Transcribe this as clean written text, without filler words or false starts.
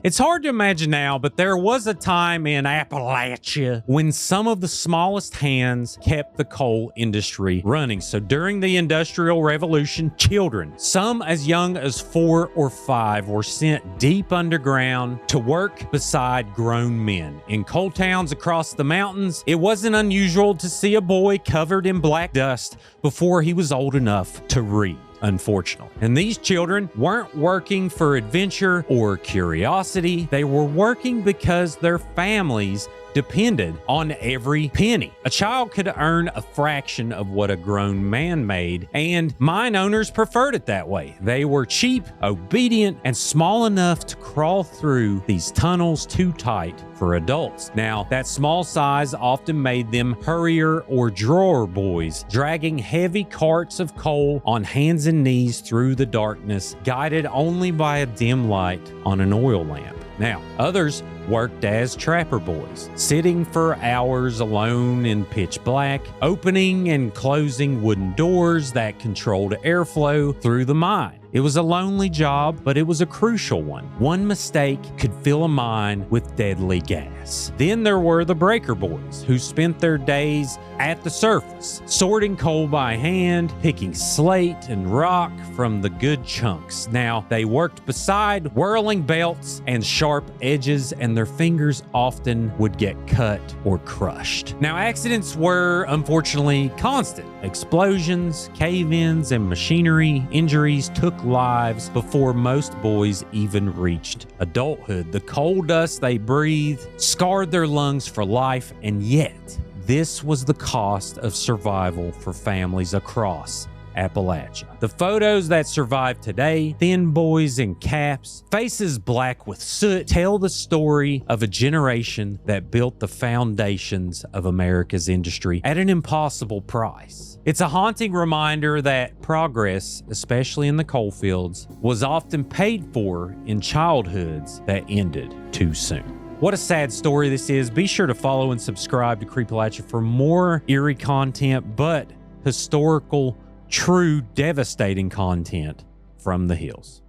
It's hard to imagine now, but there was a time in Appalachia when some of the smallest hands kept the coal industry running. So during the Industrial Revolution, children, some as young as 4 or 5, were sent deep underground to work beside grown men. In coal towns across the mountains, it wasn't unusual to see a boy covered in black dust before he was old enough to read. Unfortunately. And these children weren't working for adventure or curiosity. They were working because their families depended on every penny. A child could earn a fraction of what a grown man made, and mine owners preferred it that way. They were cheap, obedient, and small enough to crawl through these tunnels too tight for adults. Now, that small size often made them hurrier or drawer boys, dragging heavy carts of coal on hands and knees through the darkness, guided only by a dim light on an oil lamp. Now, others worked as trapper boys, sitting for hours alone in pitch black, opening and closing wooden doors that controlled airflow through the mine. It was a lonely job, but it was a crucial one. One mistake could fill a mine with deadly gas. Then there were the breaker boys, who spent their days at the surface, sorting coal by hand, picking slate and rock from the good chunks. Now, they worked beside whirling belts and sharp edges, and their fingers often would get cut or crushed. Now, accidents were unfortunately constant. Explosions, cave-ins, and machinery injuries took lives before most boys even reached adulthood. The coal dust they breathed scarred their lungs for life, and yet this was the cost of survival for families across Appalachia. The photos that survive today, thin boys in caps, faces black with soot, tell the story of a generation that built the foundations of America's industry at an impossible price. It's a haunting reminder that progress, especially in the coal fields, was often paid for in childhoods that ended too soon. What a sad story this is. Be sure to follow and subscribe to Creepalachia for more eerie content, but historical, true, devastating content from the hills.